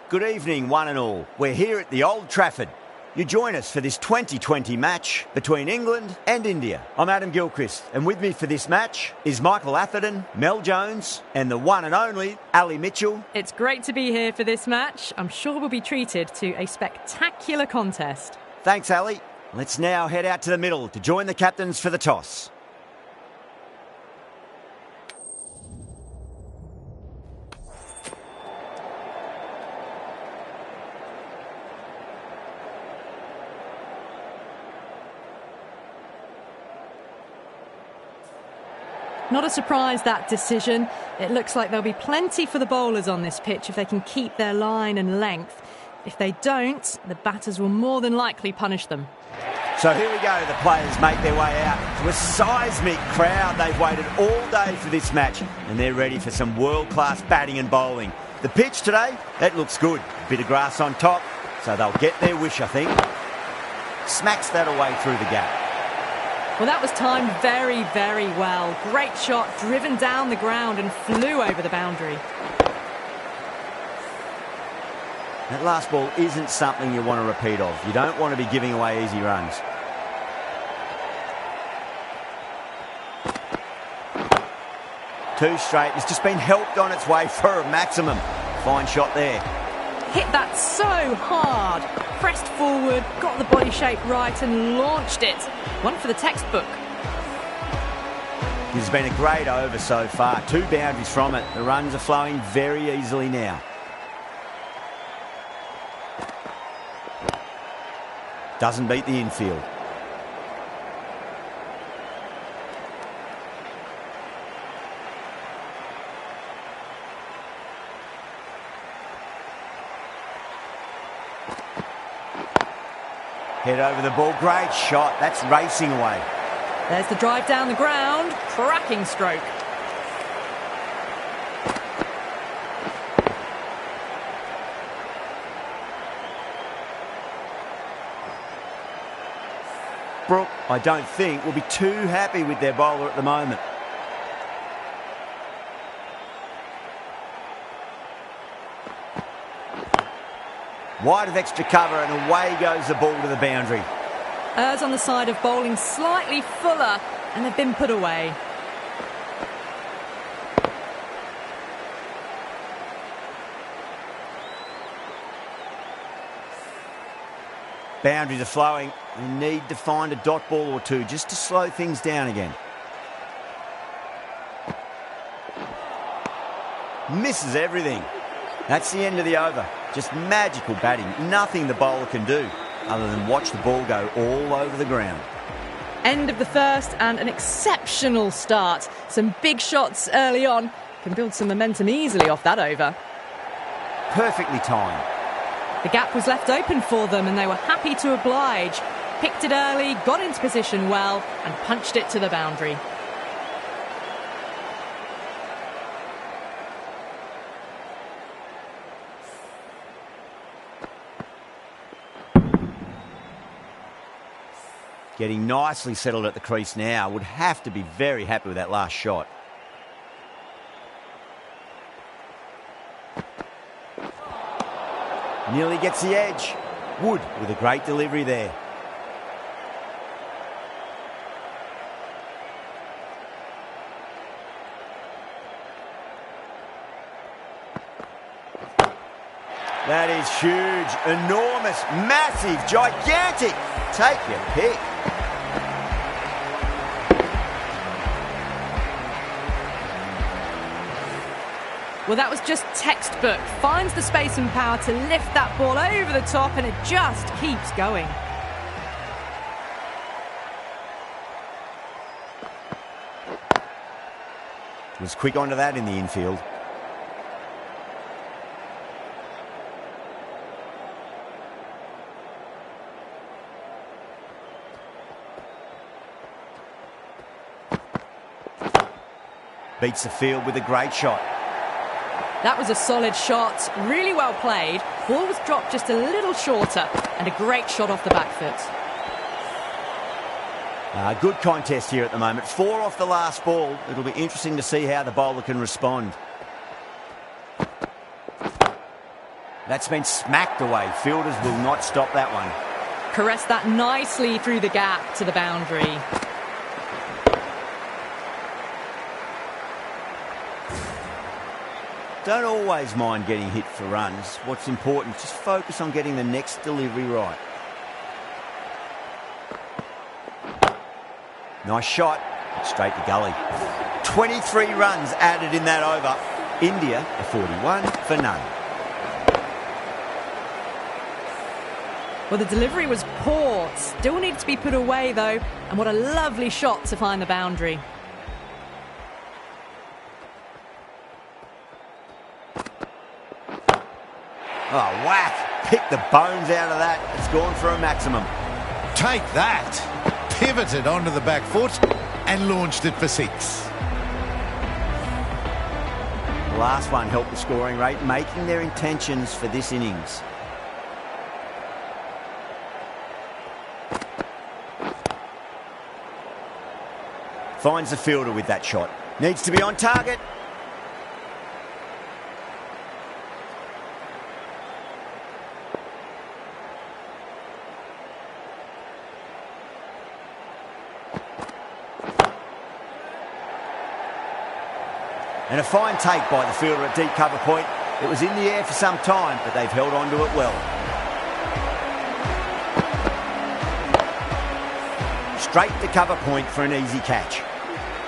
Good evening, one and all. We're here at the Old Trafford. You join us for this 2020 match between England and India. I'm Adam Gilchrist, and with me for this match is Michael Atherton, Mel Jones, and the one and only Ali Mitchell. It's great to be here for this match. I'm sure we'll be treated to a spectacular contest. Thanks, Ali. Let's now head out to the middle to join the captains for the toss. Not a surprise, that decision. It looks like there'll be plenty for the bowlers on this pitch if they can keep their line and length. If they don't, the batters will more than likely punish them. So here we go, the players make their way out to a seismic crowd. They've waited all day for this match and they're ready for some world-class batting and bowling. The pitch today, that looks good. A bit of grass on top, so they'll get their wish, I think. Smacks that away through the gap. Well, that was timed very, very well. Great shot, driven down the ground and flew over the boundary. That last ball isn't something you want to repeat of. You don't want to be giving away easy runs. Two straight. It's just been helped on its way for a maximum. Fine shot there. Hit that so hard. Pressed forward, got the body shape right and launched it. One for the textbook. This has been a great over so far. 2 boundaries from it. The runs are flowing very easily now. Doesn't beat the infield. Head over the ball, great shot, that's racing away. There's the drive down the ground, cracking stroke. Brooke, I don't think, will be too happy with their bowler at the moment. Wide of extra cover and away goes the ball to the boundary. Errs on the side of bowling slightly fuller and they've been put away. Boundaries are flowing. We need to find a dot ball or two just to slow things down again. Misses everything. That's the end of the over. Just magical batting. Nothing the bowler can do other than watch the ball go all over the ground. End of the first and an exceptional start. Some big shots early on. Can build some momentum easily off that over. Perfectly timed. The gap was left open for them and they were happy to oblige. Picked it early, got into position well and punched it to the boundary. Getting nicely settled at the crease now. Would have to be very happy with that last shot. Nearly gets the edge. Wood with a great delivery there. That is huge, enormous, massive, gigantic. Take your pick. Well, that was just textbook. Finds the space and power to lift that ball over the top and it just keeps going. Was quick onto that in the infield. Beats the field with a great shot. That was a solid shot, really well played. Ball was dropped just a little shorter and a great shot off the back foot. Good contest here at the moment. 4 off the last ball. It'll be interesting to see how the bowler can respond. That's been smacked away. Fielders will not stop that one. Caressed that nicely through the gap to the boundary. Don't always mind getting hit for runs. What's important is just focus on getting the next delivery right. Nice shot. Straight to gully. 23 runs added in that over. India a 41 for none. Well, the delivery was poor. Still needed to be put away, though. And what a lovely shot to find the boundary. Oh, whack. Pick the bones out of that. It's gone for a maximum. Take that. Pivoted onto the back foot and launched it for 6. The last one helped the scoring rate, making their intentions for this innings. Finds the fielder with that shot. Needs to be on target. And a fine take by the fielder at deep cover point. It was in the air for some time, but they've held on to it well. Straight to cover point for an easy catch.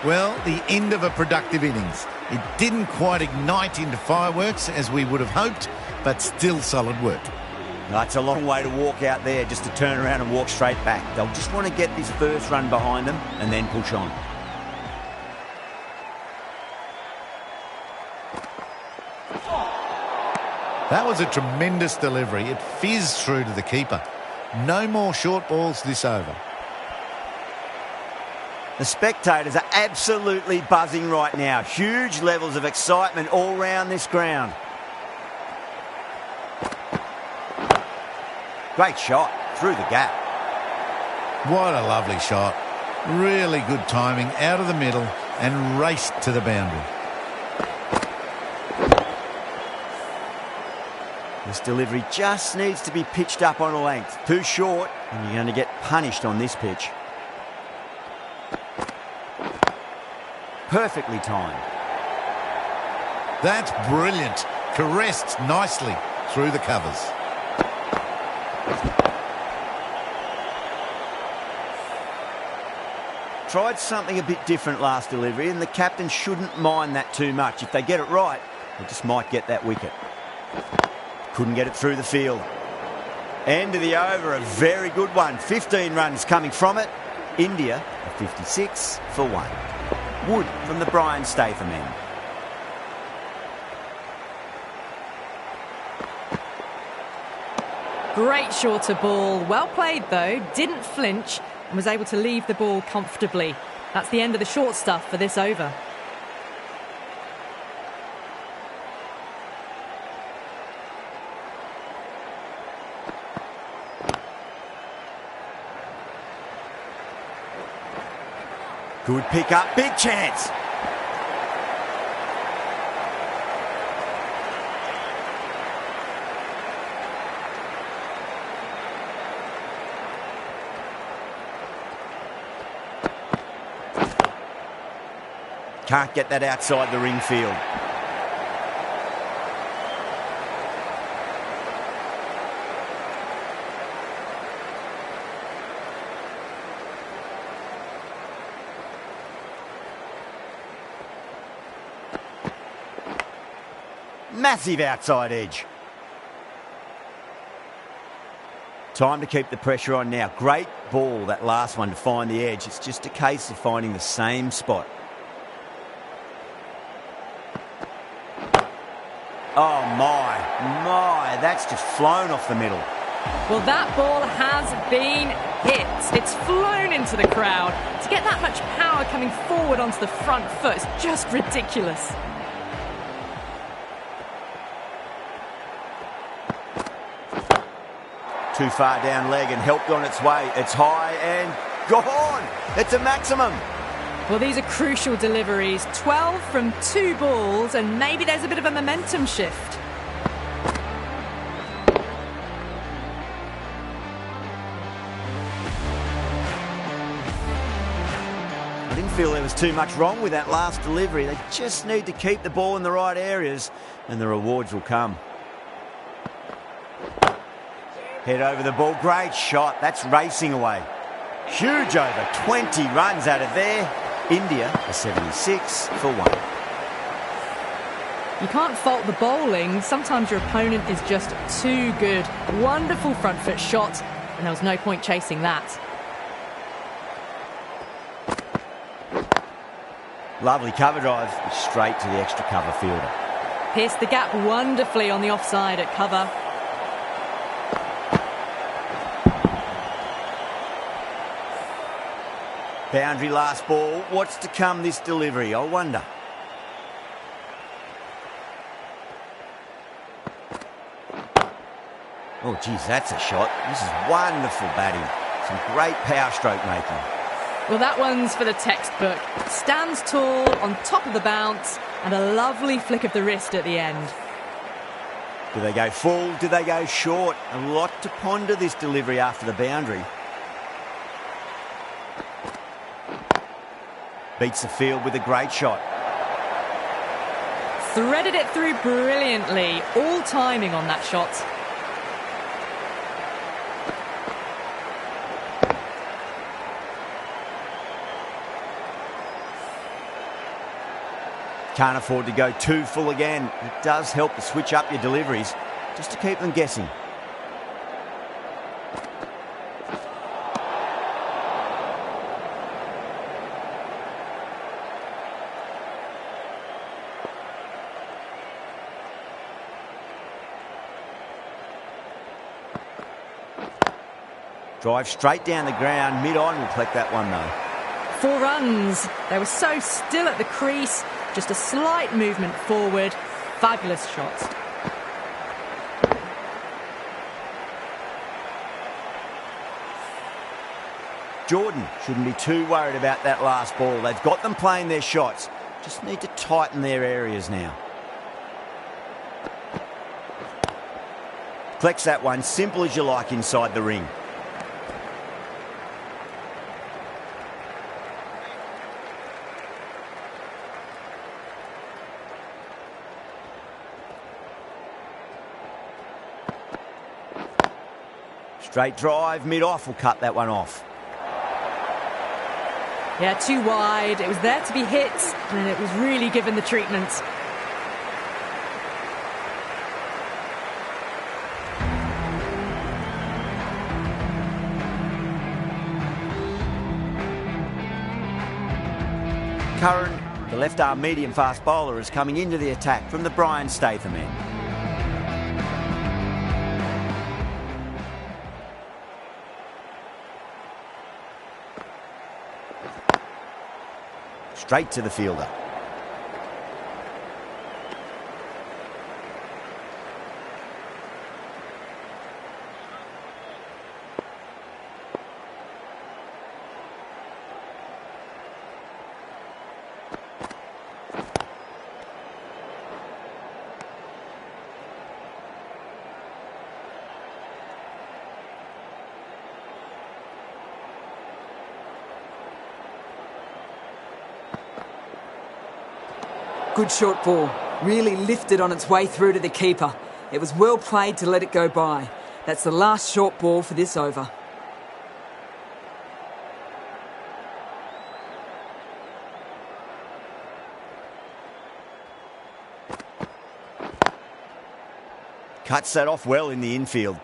Well, the end of a productive innings. It didn't quite ignite into fireworks as we would have hoped, but still solid work. That's a long way to walk out there just to turn around and walk straight back. They'll just want to get this first run behind them and then push on. That was a tremendous delivery. It fizzed through to the keeper. No more short balls this over. The spectators are absolutely buzzing right now. Huge levels of excitement all round this ground. Great shot through the gap. What a lovely shot. Really good timing out of the middle and raced to the boundary. This delivery just needs to be pitched up on a length. Too short, and you're going to get punished on this pitch. Perfectly timed. That's brilliant. Caressed nicely through the covers. Tried something a bit different last delivery, and the captain shouldn't mind that too much. If they get it right, they just might get that wicket. Couldn't get it through the field. End of the over, a very good one. 15 runs coming from it. India, a 56 for 1. Wood from the Brian Statham end. Great shorter ball. Well played, though. Didn't flinch and was able to leave the ball comfortably. That's the end of the short stuff for this over. Good pick up, big chance. Can't get that outside the ring field. Massive outside edge. Time to keep the pressure on now. Great ball, that last one, to find the edge. It's just a case of finding the same spot. Oh, my, that's just flown off the middle. Well, that ball has been hit. It's flown into the crowd. To get that much power coming forward onto the front foot is just ridiculous. Too far down leg and helped on its way. It's high and gone. It's a maximum. Well, these are crucial deliveries. 12 from 2 balls, and maybe there's a bit of a momentum shift. feel there was too much wrong with that last delivery. They just need to keep the ball in the right areas and the rewards will come. Head over the ball. Great shot. That's racing away. Huge over. 20 runs out of there. India are 76 for 1. You can't fault the bowling. Sometimes your opponent is just too good. Wonderful front foot shot, and there was no point chasing that. Lovely cover drive, straight to the extra cover fielder. Pierced the gap wonderfully on the offside at cover. Boundary last ball. What's to come this delivery, I wonder? Oh, geez, that's a shot. This is wonderful batting. Some great power stroke making. Well, that one's for the textbook. Stands tall, on top of the bounce, and a lovely flick of the wrist at the end. Do they go full? Do they go short? A lot to ponder this delivery after the boundary. Beats the field with a great shot. Threaded it through brilliantly. All timing on that shot. Can't afford to go too full again. It does help to switch up your deliveries, just to keep them guessing. Drive straight down the ground, mid-on will collect that one though. 4 runs. They were so still at the crease. Just a slight movement forward. Fabulous shots. Jordan shouldn't be too worried about that last ball. They've got them playing their shots. Just need to tighten their areas now. Collects that one, simple as you like inside the ring. Straight drive, mid-off will cut that one off. Yeah, too wide. It was there to be hit, and it was really given the treatment. Curran, the left-arm medium-fast bowler, is coming into the attack from the Brian Statham end. Straight to the fielder. Good short ball, really lifted on its way through to the keeper. It was well played to let it go by. That's the last short ball for this over. Cuts that off well in the infield.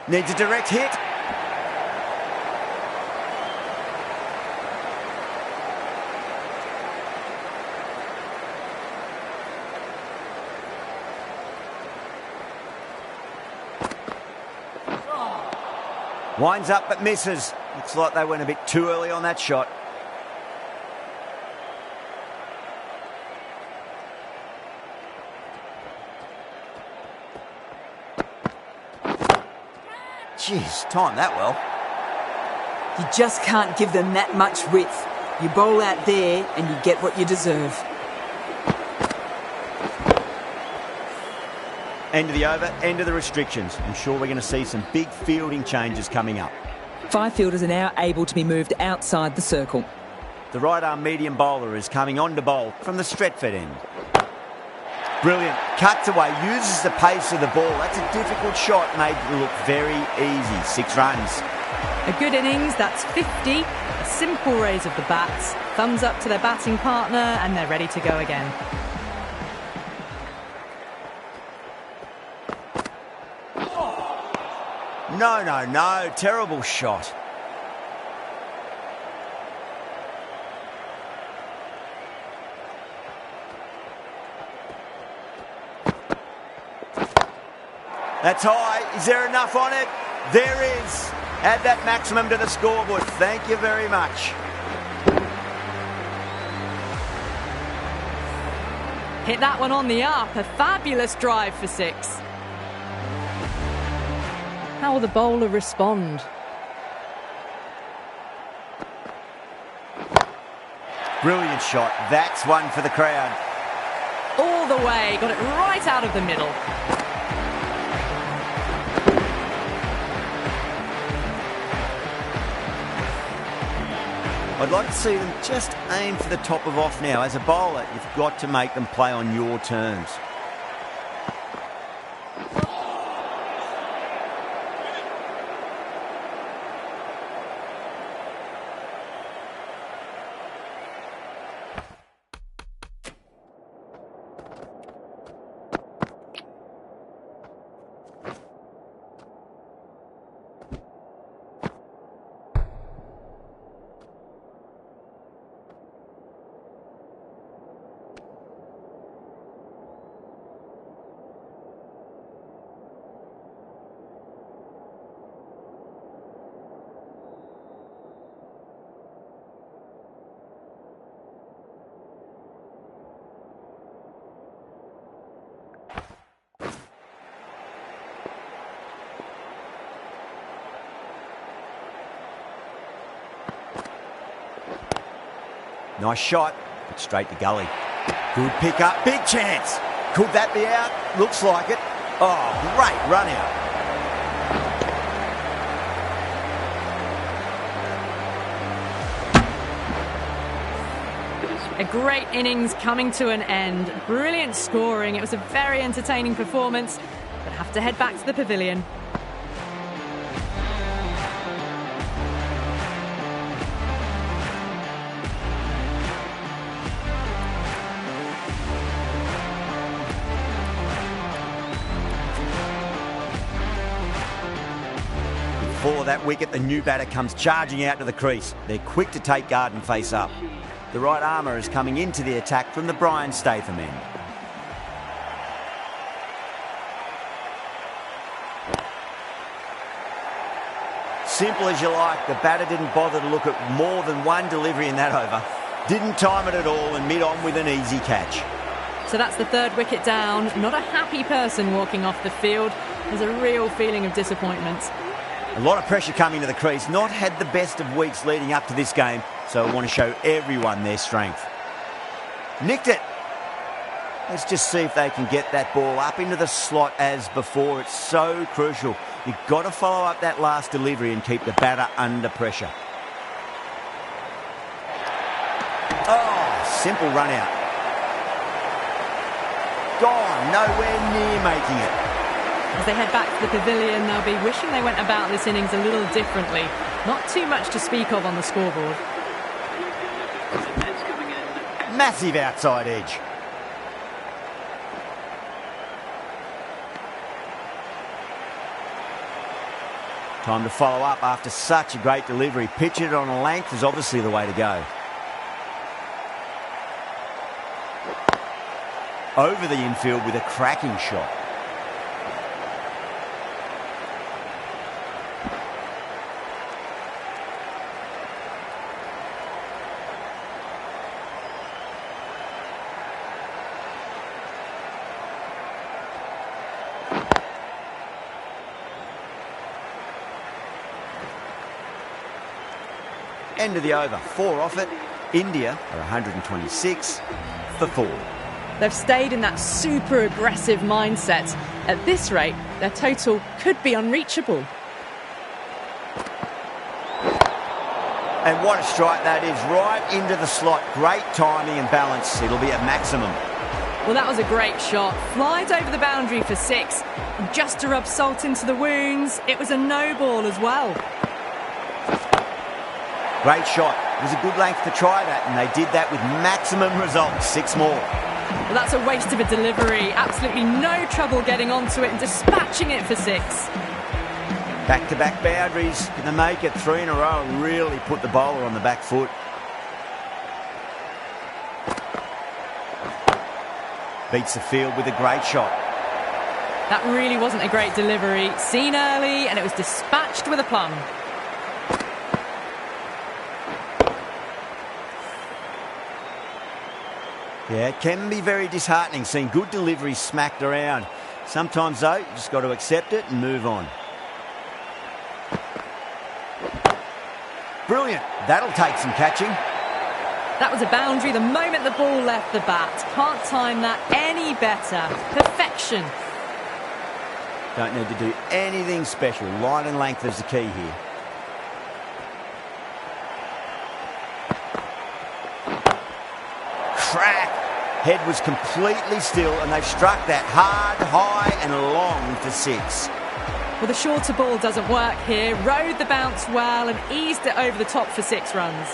Needs a direct hit. Winds up but misses. Looks like they went a bit too early on that shot. Jeez, timed that well. You just can't give them that much width. You bowl out there and you get what you deserve. End of the over, end of the restrictions. I'm sure we're going to see some big fielding changes coming up. 5 fielders are now able to be moved outside the circle. The right-arm medium bowler is coming on to bowl from the Stretford end. Brilliant. Cuts away, uses the pace of the ball. That's a difficult shot, made it look very easy. 6 runs. A good innings, that's 50. A simple raise of the bats. Thumbs up to their batting partner, and they're ready to go again. No. Terrible shot. That's high. Is there enough on it? There is. Add that maximum to the scoreboard. Thank you very much. Hit that one on the up. A fabulous drive for 6. How will the bowler respond? Brilliant shot. That's one for the crowd. All the way. Got it right out of the middle. I'd like to see them just aim for the top of off now. As a bowler, you've got to make them play on your terms. Nice shot, but straight to gully. Good pick up, big chance. Could that be out? Looks like it. Oh, great run out. A great innings coming to an end. Brilliant scoring. It was a very entertaining performance, but have to head back to the pavilion. Before that wicket, the new batter comes charging out to the crease. They're quick to take guard and face up. The right armour is coming into the attack from the Brian Statham end. Simple as you like, the batter didn't bother to look at more than one delivery in that over. Didn't time it at all and mid-on with an easy catch. So that's the 3rd wicket down. Not a happy person walking off the field. There's a real feeling of disappointment. A lot of pressure coming to the crease. Not had the best of weeks leading up to this game, so I want to show everyone their strength. Nicked it. Let's just see if they can get that ball up into the slot as before. It's so crucial. You've got to follow up that last delivery and keep the batter under pressure. Oh, simple run out. Gone, nowhere near making it. As they head back to the pavilion, they'll be wishing they went about this innings a little differently. Not too much to speak of on the scoreboard. Massive outside edge. Time to follow up after such a great delivery. Pitch it on a length is obviously the way to go. Over the infield with a cracking shot. End of the over. 4 off it. India are 126 for 4. They've stayed in that super aggressive mindset. At this rate, their total could be unreachable. And what a strike that is, right into the slot. Great timing and balance. It'll be a maximum. Well, that was a great shot. Flies over the boundary for 6. And just to rub salt into the wounds, it was a no ball as well. Great shot. It was a good length to try that, and they did that with maximum results. 6 more. Well, that's a waste of a delivery. Absolutely no trouble getting onto it and dispatching it for 6. Back-to-back boundaries. Can they make it 3 in a row and really put the bowler on the back foot? Beats the field with a great shot. That really wasn't a great delivery. Seen early, and it was dispatched with a plum. Yeah, it can be very disheartening seeing good deliveries smacked around. Sometimes, though, you just got to accept it and move on. Brilliant. That'll take some catching. That was a boundary the moment the ball left the bat. Can't time that any better. Perfection. Don't need to do anything special. Line and length is the key here. Crack. Head was completely still, and they've struck that hard, high and long for 6. Well, the shorter ball doesn't work here. Rode the bounce well and eased it over the top for 6 runs.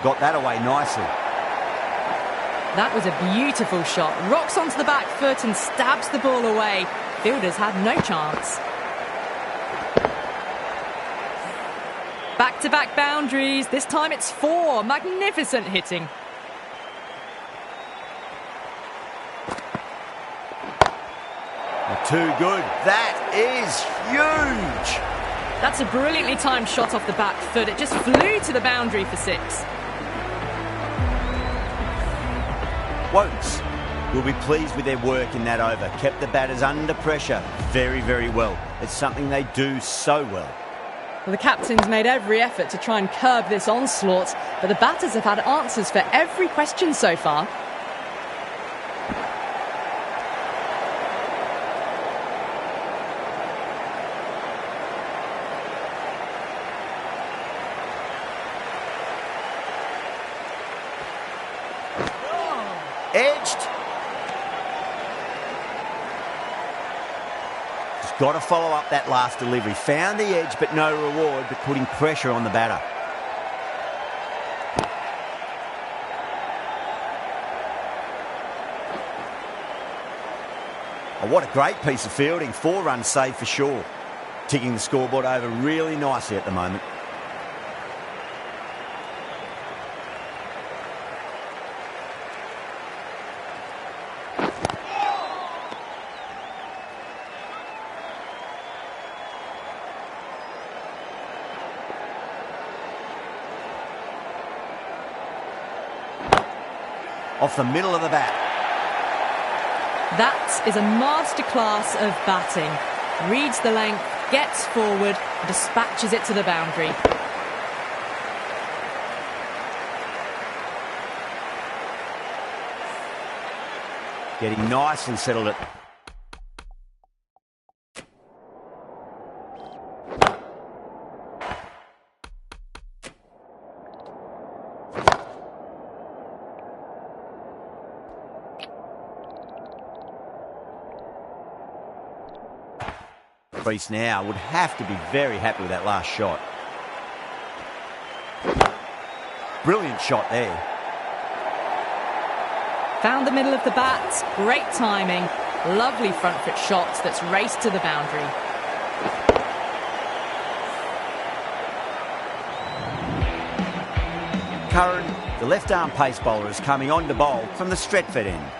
Got that away nicely. That was a beautiful shot. Rocks onto the back foot and stabs the ball away. Fielders had no chance. Back-to-back boundaries. This time it's 4. Magnificent hitting. Too good. That is huge. That's a brilliantly timed shot off the back foot. It just flew to the boundary for 6. Wokes will be pleased with their work in that over. Kept the batters under pressure very, very well. It's something they do so well. Well, the captain's made every effort to try and curb this onslaught, but the batters have had answers for every question so far. Edged. Just got to follow up that last delivery. Found the edge, but no reward, but putting pressure on the batter. Oh, what a great piece of fielding. 4 runs saved for sure. Ticking the scoreboard over really nicely at the moment. Off the middle of the bat. That is a masterclass of batting. Reads the length, gets forward, dispatches it to the boundary. Getting nicely settled at crease now. Would have to be very happy with that last shot. Brilliant shot there. Found the middle of the bat. Great timing. Lovely front foot shot that's raced to the boundary. Curran, the left-arm pace bowler, is coming on to bowl from the Stretford end.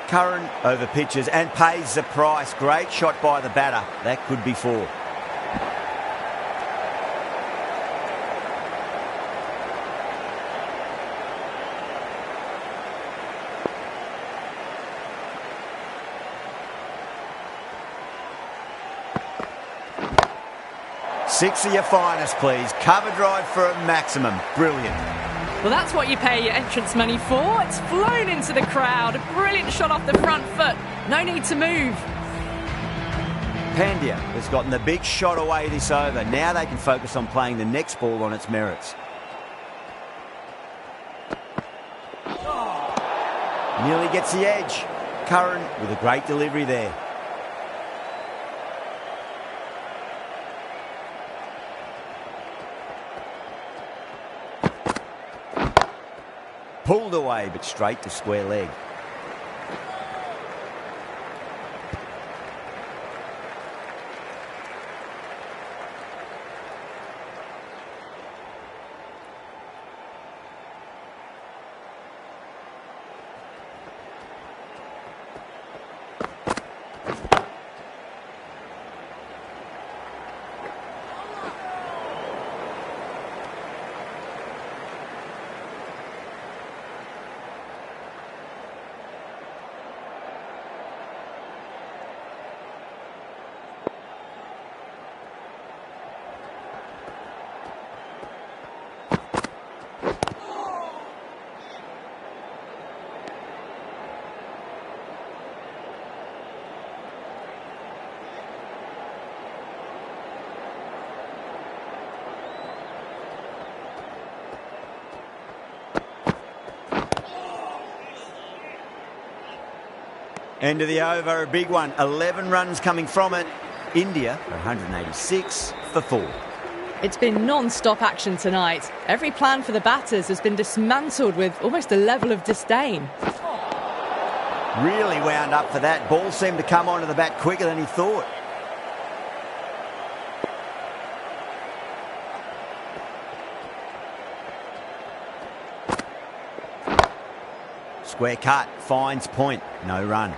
Curran over pitches and pays the price. Great shot by the batter. That could be 4. 6 of your finest, please. Cover drive for a maximum. Brilliant. Well, that's what you pay your entrance money for. It's flown into the crowd. A brilliant shot off the front foot. No need to move. Pandya has gotten the big shot away this over. Now they can focus on playing the next ball on its merits. Nearly gets the edge. Curran with a great delivery there. Pulled away, but straight to square leg. End of the over, a big one. 11 runs coming from it. India, 186 for 4. It's been non-stop action tonight. Every plan for the batters has been dismantled with almost a level of disdain. Really wound up for that. Ball seemed to come onto the bat quicker than he thought. Square cut, finds point, no run.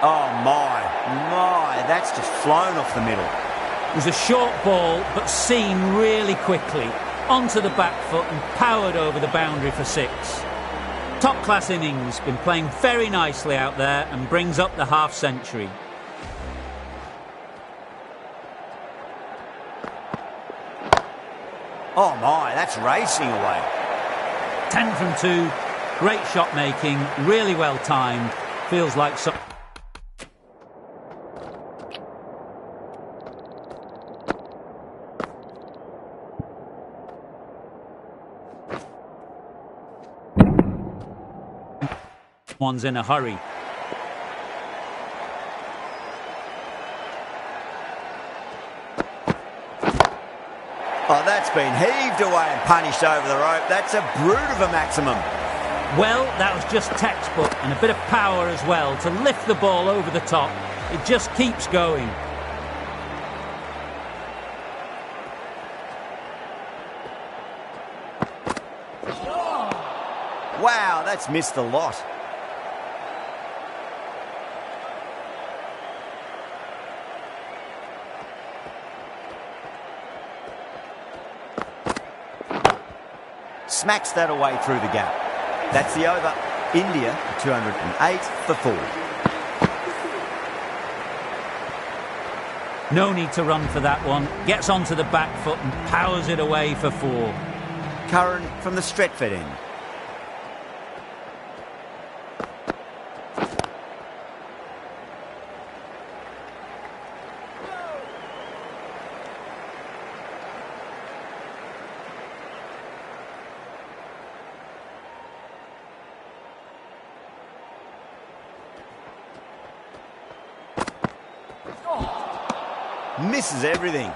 Oh my, that's just flown off the middle. It was a short ball, but seen really quickly. Onto the back foot and powered over the boundary for 6. Top-class innings, been playing very nicely out there and brings up the half-century. Oh my, that's racing away. 10 from 2, great shot making, really well timed. Feels like some... One's in a hurry. Oh, that's been heaved away and punished over the rope. That's a brute of a maximum. Well, that was just textbook, and a bit of power as well to lift the ball over the top. It just keeps going. Wow, that's missed a lot. Smacks that away through the gap. That's the over. India, 208 for 4. No need to run for that one. Gets onto the back foot and powers it away for 4. Curran from the Stretford end. Misses everything.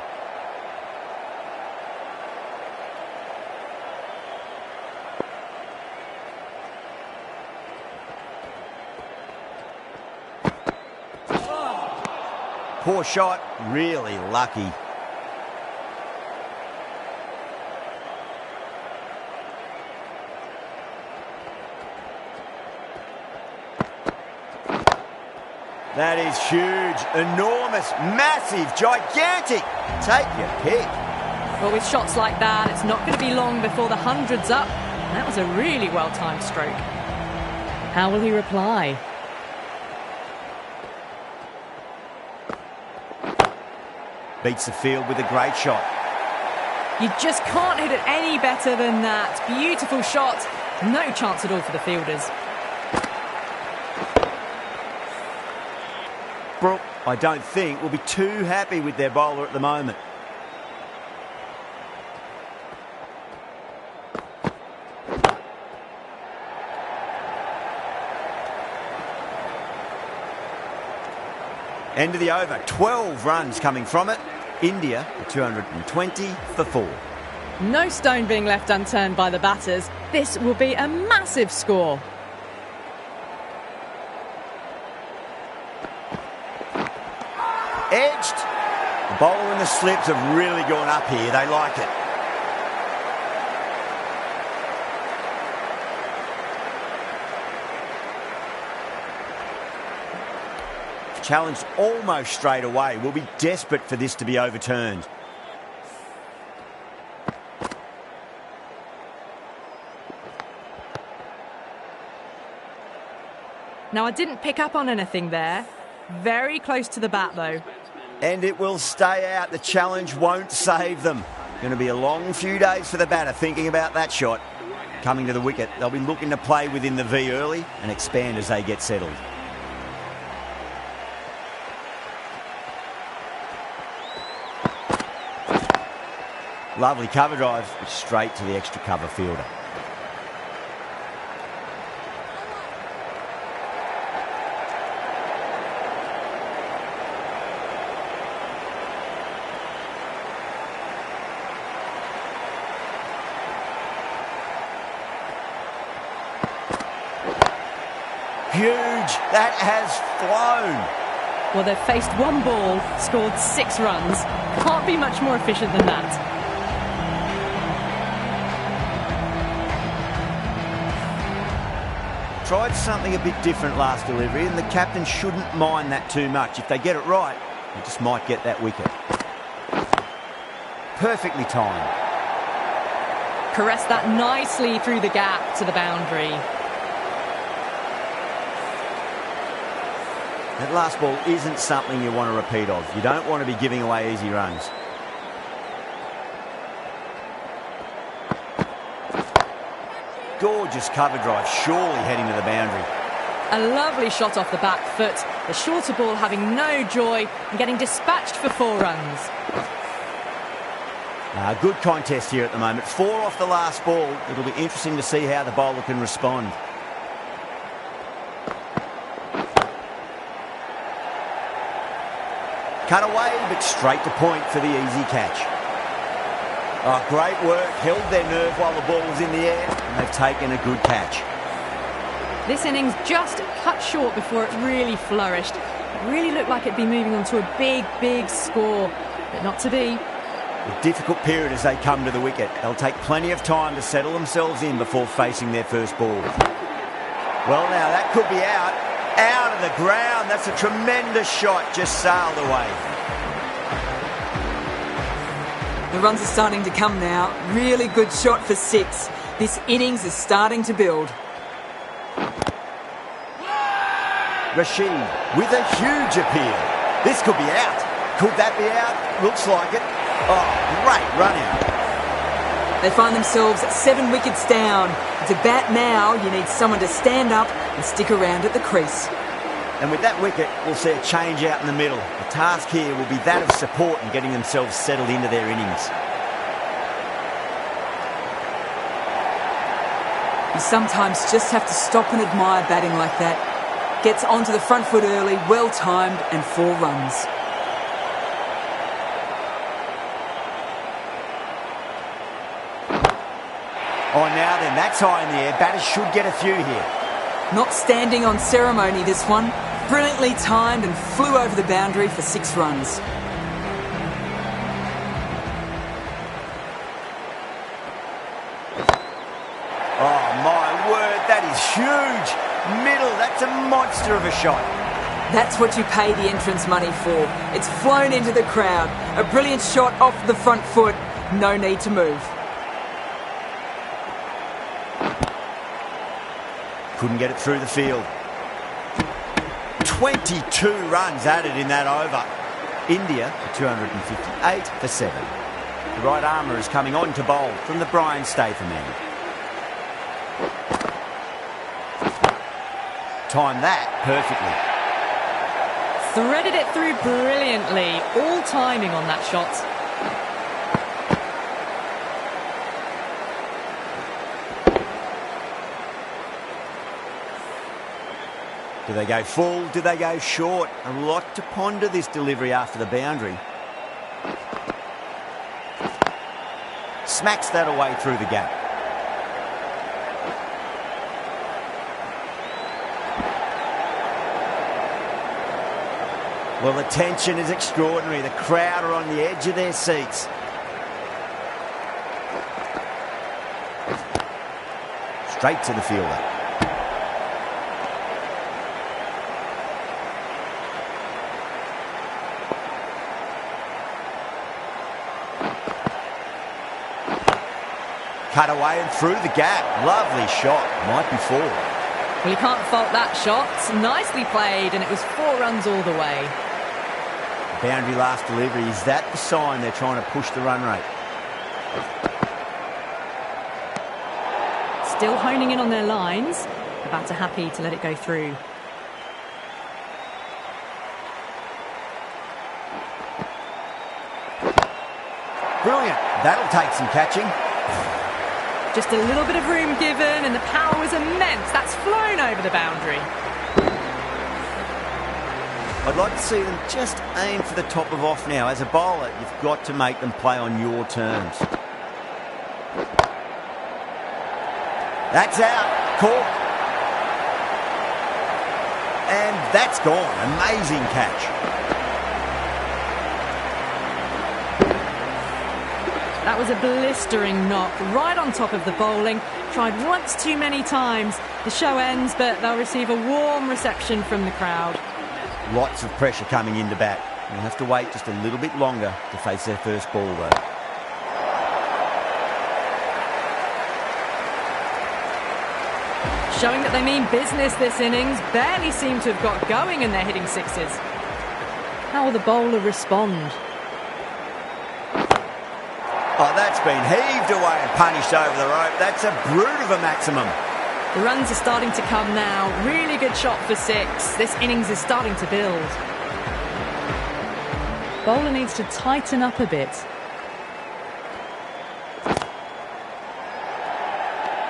Poor shot, really lucky. That is huge, enormous, massive, gigantic. Take your pick. Well, with shots like that, it's not going to be long before the 100's up. And that was a really well-timed stroke. How will he reply? Beats the field with a great shot. You just can't hit it any better than that. Beautiful shot. No chance at all for the fielders. Brooke, I don't think, will be too happy with their bowler at the moment. End of the over, 12 runs coming from it. India, 220 for 4. No stone being left unturned by the batters. This will be a massive score. Edged. The bowler and the slips have really gone up here. They like it. Challenged almost straight away. We'll be desperate for this to be overturned. Now, I didn't pick up on anything there. Very close to the bat, though. And it will stay out. The challenge won't save them. Going to be a long few days for the batter thinking about that shot. Coming to the wicket, they'll be looking to play within the V early and expand as they get settled. Lovely cover drive, straight to the extra cover fielder. Huge, that has flown. Well, they've faced one ball, scored 6 runs. Can't be much more efficient than that. Tried something a bit different last delivery, and the captain shouldn't mind that too much. If they get it right, they just might get that wicket. Perfectly timed. Caressed that nicely through the gap to the boundary. That last ball isn't something you want to repeat of. You don't want to be giving away easy runs. Gorgeous cover drive, surely heading to the boundary. A lovely shot off the back foot. The shorter ball having no joy and getting dispatched for 4 runs. Good contest here at the moment. 4 off the last ball. It'll be interesting to see how the bowler can respond. Cut away, but straight to point for the easy catch. Oh, great work. Held their nerve while the ball was in the air, and they've taken a good catch. This innings just cut short before it really flourished. It really looked like it'd be moving on to a big, big score, but not to be. A difficult period as they come to the wicket. They'll take plenty of time to settle themselves in before facing their first ball. Well, now, that could be out. Out of the ground. That's a tremendous shot. Just sailed away. The runs are starting to come now. Really good shot for 6. This innings is starting to build. Rashid with a huge appeal. This could be out. Could that be out? Looks like it. Oh, great run out. They find themselves 7 wickets down. To bat now, you need someone to stand up and stick around at the crease. And with that wicket, we'll see a change out in the middle. The task here will be that of support and getting themselves settled into their innings. You sometimes just have to stop and admire batting like that. Gets onto the front foot early, well timed, and 4 runs. Oh, now then, that's high in the air. Batters should get a few here. Not standing on ceremony, this one. Brilliantly timed and flew over the boundary for 6 runs. Oh, my word, that is huge. Middle, that's a monster of a shot. That's what you pay the entrance money for. It's flown into the crowd. A brilliant shot off the front foot. No need to move. Couldn't get it through the field. 22 runs added in that over. India 258 for 7. The right armour is coming on to bowl from the Brian Statham end. Timed that perfectly. Threaded it through brilliantly. All timing on that shot. Do they go full? Do they go short? A lot to ponder this delivery after the boundary. Smacks that away through the gap. Well, the tension is extraordinary. The crowd are on the edge of their seats. Straight to the fielder. Cut away and through the gap. Lovely shot. Might be 4. Well, you can't fault that shot. Nicely played, and it was 4 runs all the way. Boundary last delivery. Is that the sign they're trying to push the run rate? Still honing in on their lines. The batter happy to let it go through. Brilliant. That'll take some catching. Just a little bit of room given, and the power was immense. That's flown over the boundary. I'd like to see them just aim for the top of off now. As a bowler, you've got to make them play on your terms. That's out. Caught. And that's gone. Amazing catch. That was a blistering knock right on top of the bowling. Tried once too many times. The show ends, but they'll receive a warm reception from the crowd. Lots of pressure coming into bat. They'll have to wait just a little bit longer to face their first ball, though. Showing that they mean business this innings. Barely seem to have got going and they're hitting sixes. How will the bowler respond? Oh, that's been heaved away and punished over the rope. That's a brute of a maximum. The runs are starting to come now. Really good shot for 6. This innings is starting to build. Bowler needs to tighten up a bit.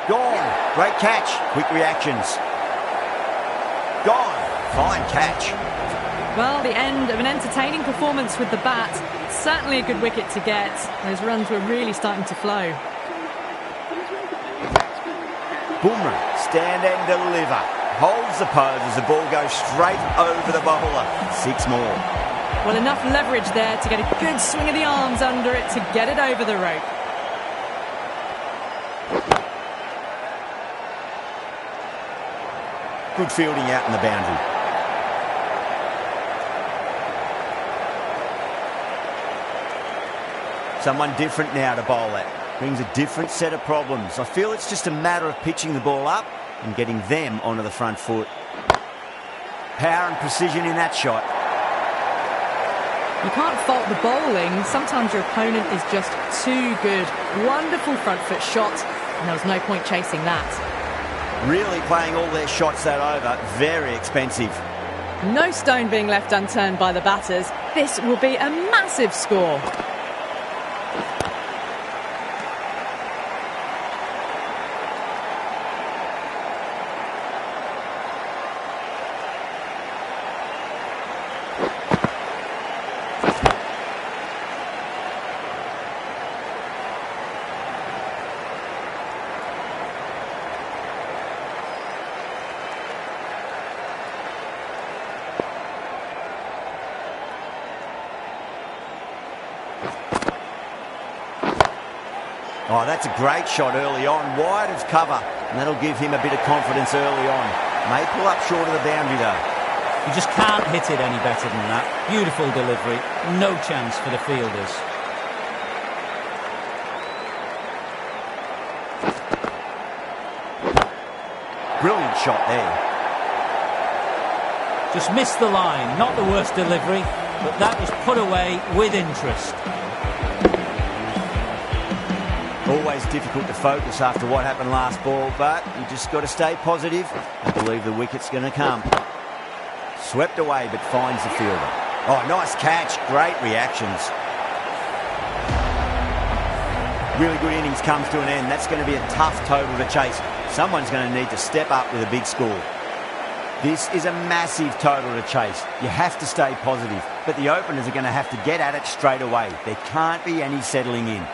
Gone. Great catch. Quick reactions. Gone. Fine catch. Well, the end of an entertaining performance with the bat. Certainly a good wicket to get. Those runs were really starting to flow. Boomerang, stand and deliver. Holds the pose as the ball goes straight over the bowler. 6 more. Well, enough leverage there to get a good swing of the arms under it to get it over the rope. Good fielding out in the boundary. Someone different now to bowl at. Brings a different set of problems. I feel it's just a matter of pitching the ball up and getting them onto the front foot. Power and precision in that shot. You can't fault the bowling. Sometimes your opponent is just too good. Wonderful front foot shot, and there was no point chasing that. Really playing all their shots that over. Very expensive. No stone being left unturned by the batters. This will be a massive score. Oh, that's a great shot early on, wide of cover, and that'll give him a bit of confidence early on. May pull up short of the boundary though. You just can't hit it any better than that. Beautiful delivery. No chance for the fielders. Brilliant shot there. Just missed the line. Not the worst delivery, but that is put away with interest. Always difficult to focus after what happened last ball, but you just got to stay positive and believe the wicket's going to come. Swept away, but finds the fielder. Oh, nice catch. Great reactions. Really good innings comes to an end. That's going to be a tough total to chase. Someone's going to need to step up with a big score. This is a massive total to chase. You have to stay positive, but the openers are going to have to get at it straight away. There can't be any settling in.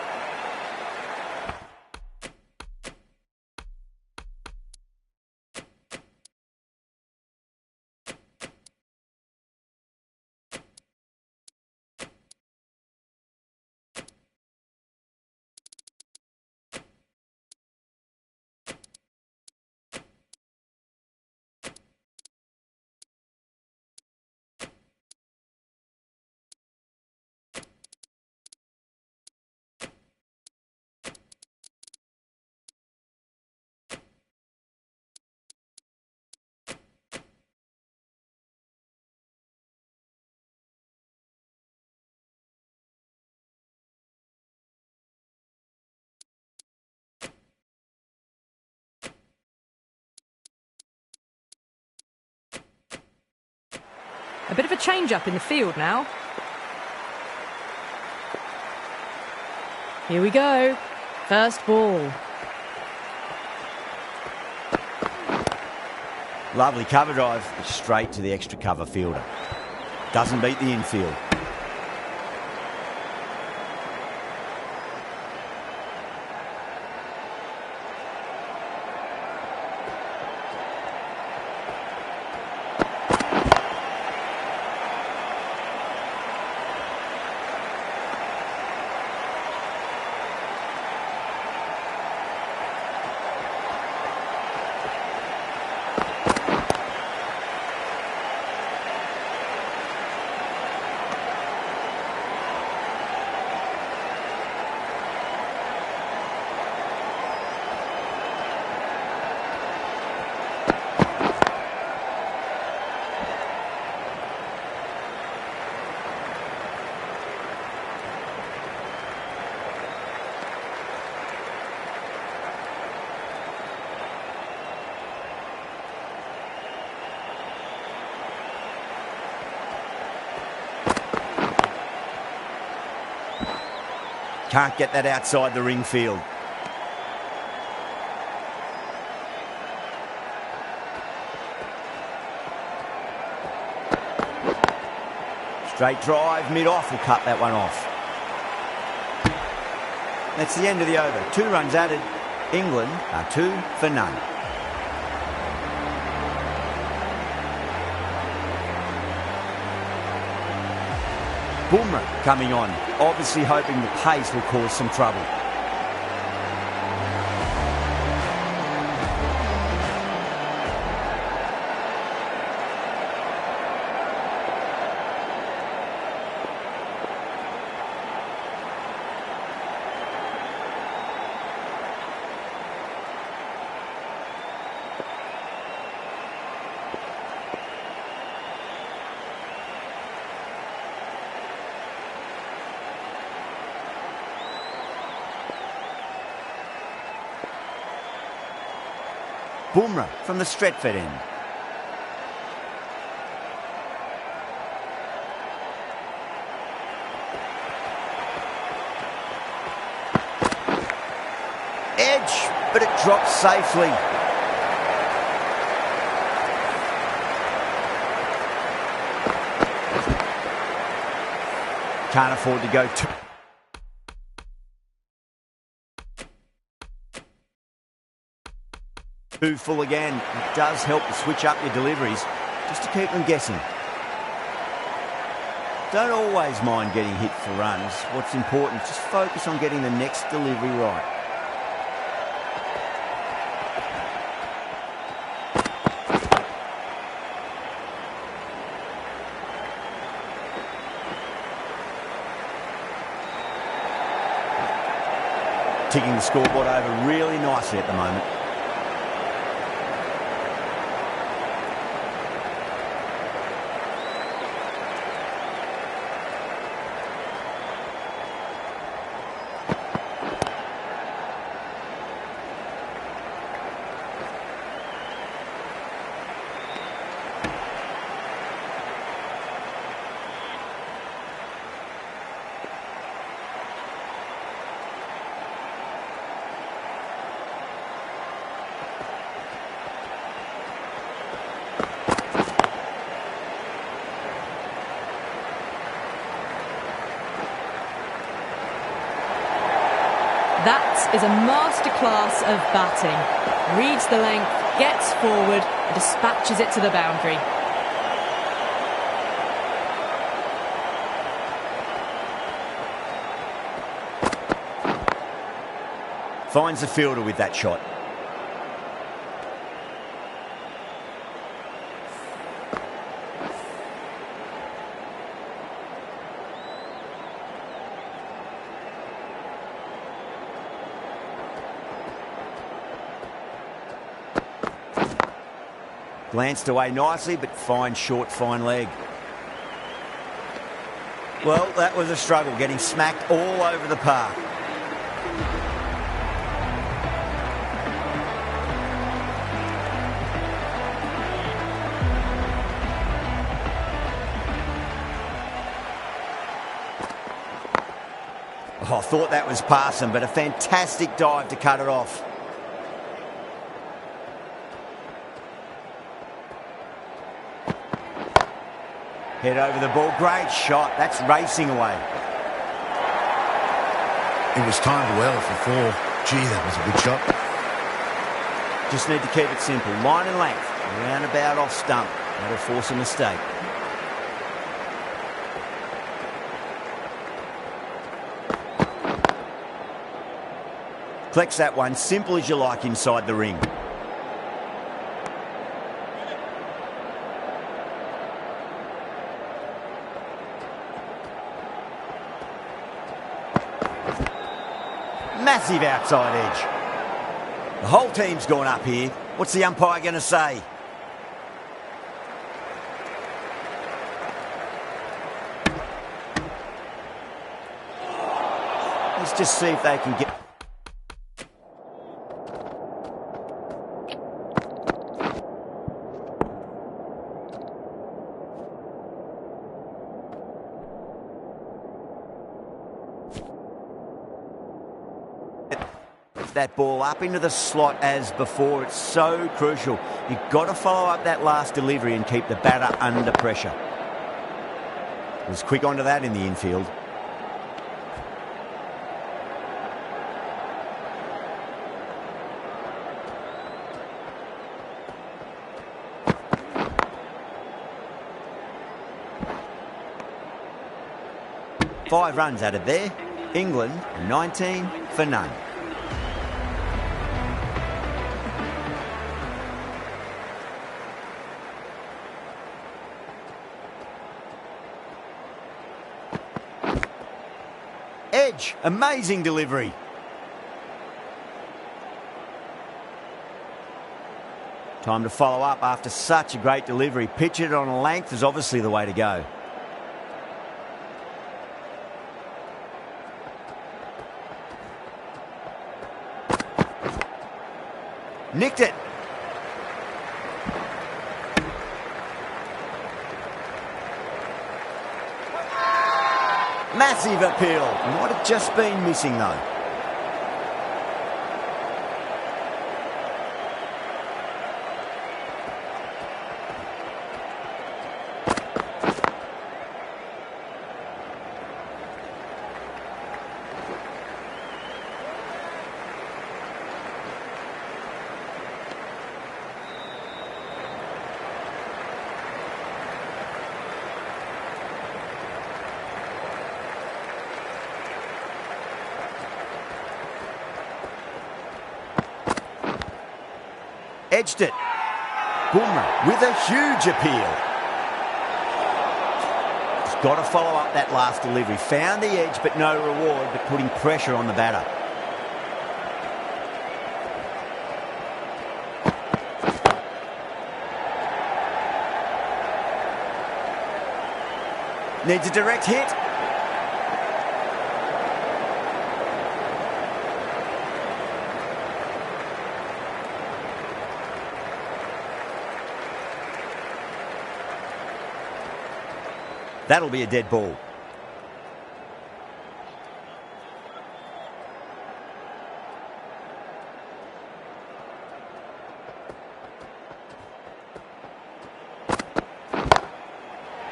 A bit of a change-up in the field now. Here we go. First ball. Lovely cover drive, straight to the extra cover fielder. Doesn't beat the infield. Can't get that outside the ring field. Straight drive, mid-off will cut that one off. That's the end of the over. 2 runs added. England are 2 for none. Bumrah coming on, obviously hoping the pace will cause some trouble. Bumrah from the Stretford end. Edge, but it drops safely. Can't afford to go too... Too full again. It does help to switch up your deliveries just to keep them guessing. Don't always mind getting hit for runs. What's important is just focus on getting the next delivery right. ticking the scoreboard over really nicely at the moment. That is a masterclass of batting. Reads the length, gets forward, and dispatches it to the boundary. Finds the fielder with that shot. Glanced away nicely, but fine short, fine leg. Well, that was a struggle, getting smacked all over the park. Oh, I thought that was passing, but a fantastic dive to cut it off. Head over the ball. Great shot. That's racing away. It was timed well for 4. Gee, that was a good shot. Just need to keep it simple. Line and length. Round about off stump. That'll force a mistake. Collects that one. Simple as you like inside the ring. Massive outside edge. The whole team's gone up here. What's the umpire going to say? Let's just see if they can get... that ball up into the slot as before. It's so crucial. You've got to follow up that last delivery and keep the batter under pressure. Was quick onto that in the infield. Five runs added there. England 19 for none. Edge, amazing delivery. Time to follow up after such a great delivery. Pitch it on a length is obviously the way to go. Nicked it. Massive appeal. Might have just been missing though. Edged it. Boomer with a huge appeal. He's got to follow up that last delivery. Found the edge, but no reward, but putting pressure on the batter. Needs a direct hit. That'll be a dead ball.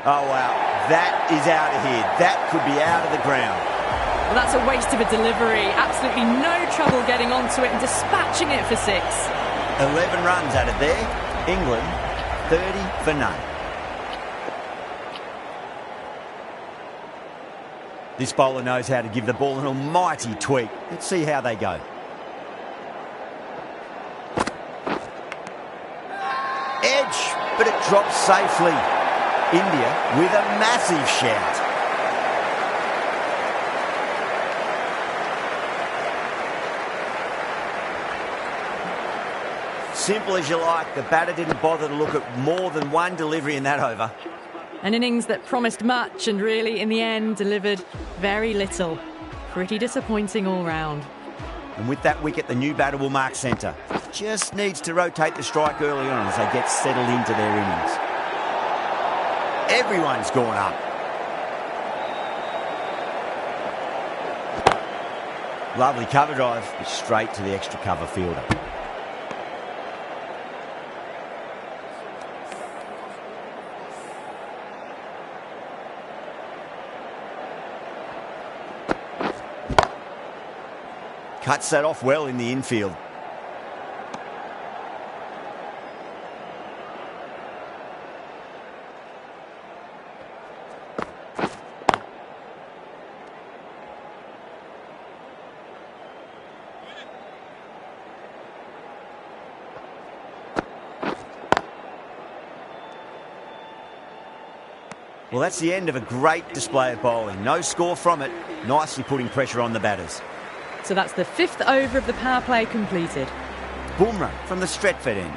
Oh, wow. That is out of here. That could be out of the ground. Well, that's a waste of a delivery. Absolutely no trouble getting onto it and dispatching it for 6. 11 runs out of there. England, 30 for none. This bowler knows how to give the ball an almighty tweak. Let's see how they go. Edge, but it drops safely. India with a massive shout. Simple as you like. The batter didn't bother to look at more than one delivery in that over. An innings that promised much and really, in the end, delivered very little. Pretty disappointing all round. And with that wicket, the new batter will mark centre. Just needs to rotate the strike early on as they get settled into their innings. Everyone's gone up. Lovely cover drive, but straight to the extra cover fielder. Cuts that off well in the infield. Well, that's the end of a great display of bowling. No score from it. Nicely putting pressure on the batters. So that's the 5th over of the power play completed. Bumrah from the Stretford end.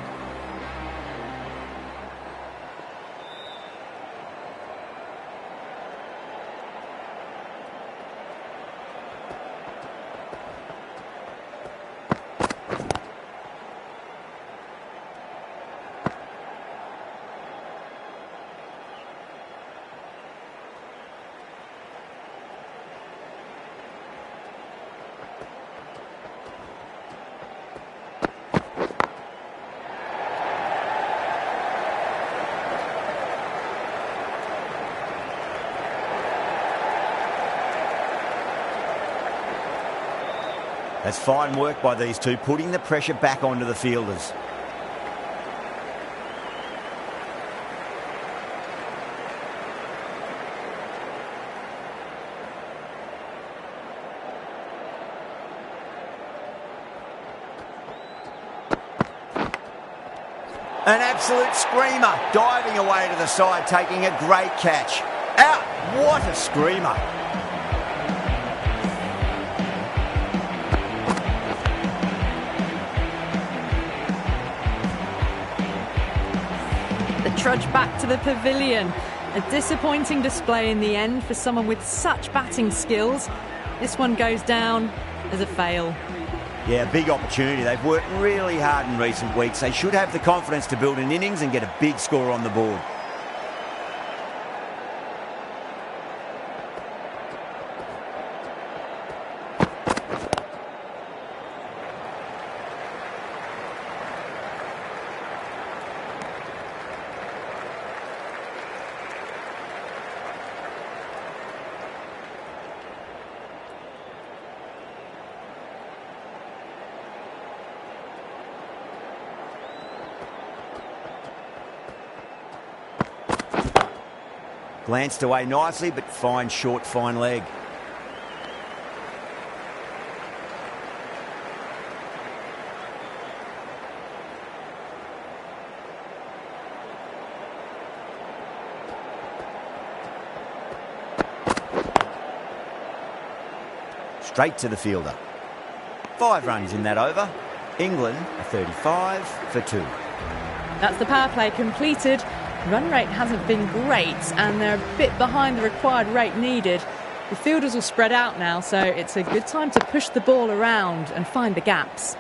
That's fine work by these two, putting the pressure back onto the fielders. An absolute screamer, diving away to the side, taking a great catch. Out! What a screamer! Trudge back to the pavilion. A disappointing display in the end for someone with such batting skills. This one goes down as a fail. Yeah, big opportunity. They've worked really hard in recent weeks. They should have the confidence to build an innings and get a big score on the board. Glanced away nicely, but fine short, fine leg. Straight to the fielder. 5 runs in that over. England are 35 for 2. That's the power play completed. Run rate hasn't been great, and they're a bit behind the required rate needed. The fielders will spread out now, so it's a good time to push the ball around and find the gaps.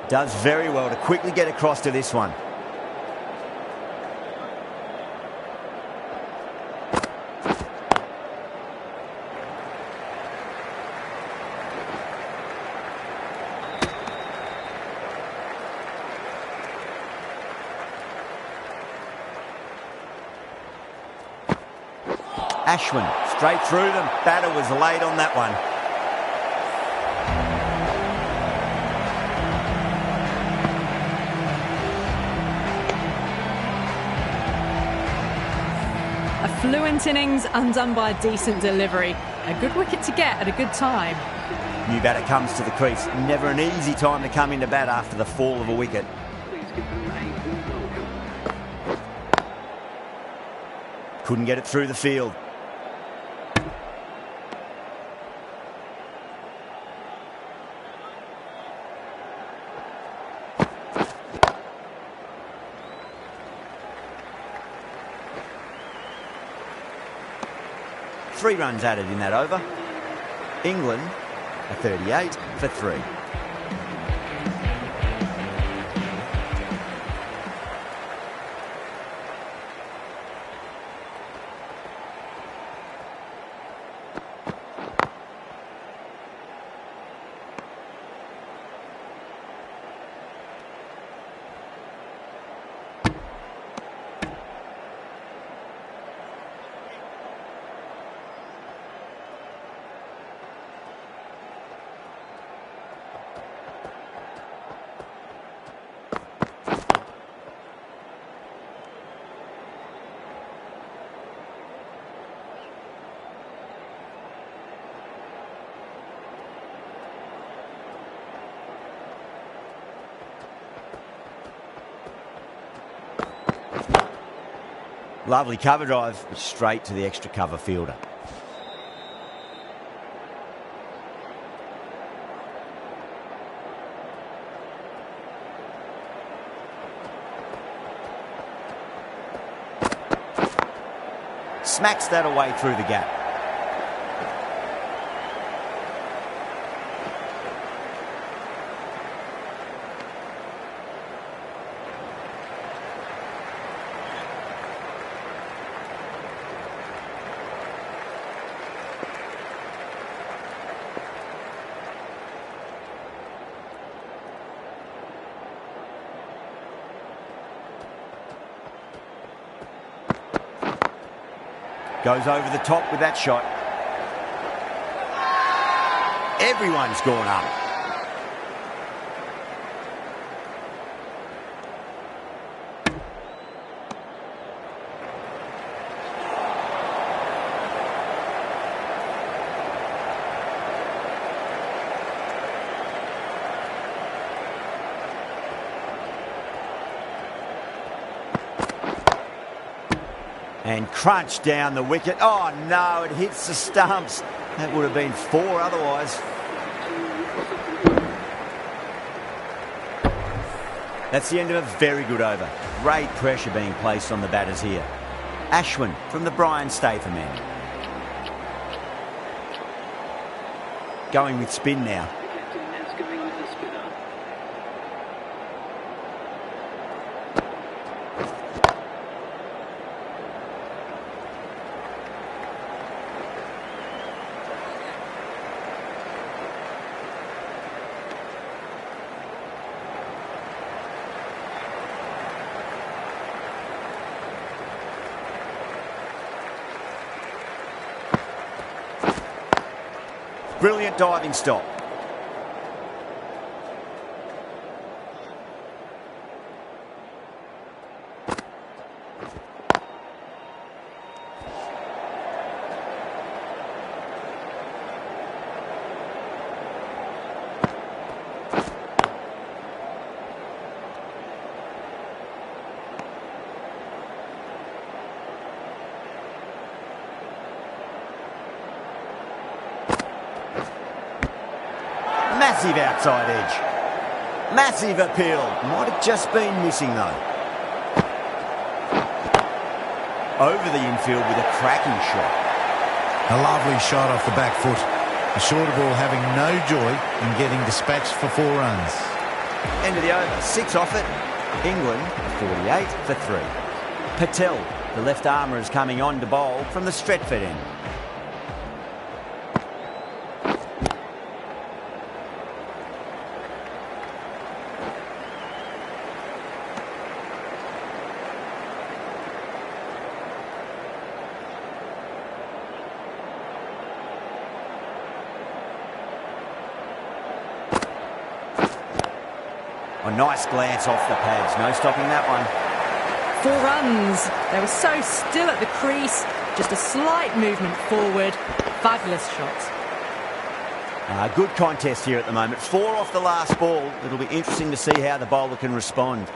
Does very well to quickly get across to this one. Ashwin, straight through them. Batter was late on that one. A fluent innings undone by a decent delivery. A good wicket to get at a good time. New batter comes to the crease. Never an easy time to come into bat after the fall of a wicket. Couldn't get it through the field. Three runs added in that over. England a 38 for 3. Lovely cover drive, straight to the extra cover fielder. Smacks that away through the gap. Goes over the top with that shot. Everyone's gone up. And crunch down the wicket. Oh no, it hits the stumps. That would have been 4 otherwise. That's the end of a very good over. Great pressure being placed on the batters here. Ashwin from the Brian Statham end. Going with spin now. Brilliant diving stop. massive outside edge. Massive appeal. Might have just been missing though. Over the infield with a cracking shot. A lovely shot off the back foot. The shorter ball having no joy in getting dispatched for 4 runs. End of the over. 6 off it. England 48 for 3. Patel, the left armour, is coming on to bowl from the Stretford end. A nice glance off the pads. No stopping that one. 4 runs. They were so still at the crease. Just a slight movement forward. Fabulous shot. Good contest here at the moment. 4 off the last ball. It'll be interesting to see how the bowler can respond.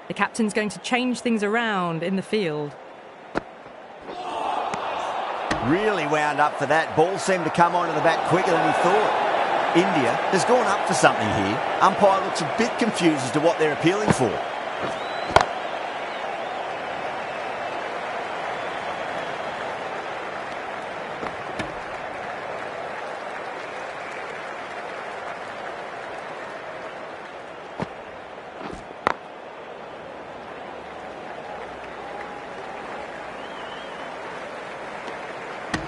The captain's going to change things around in the field. Really wound up for that. Ball seemed to come onto the bat quicker than he thought. India has gone up for something here. Umpire looks a bit confused as to what they're appealing for.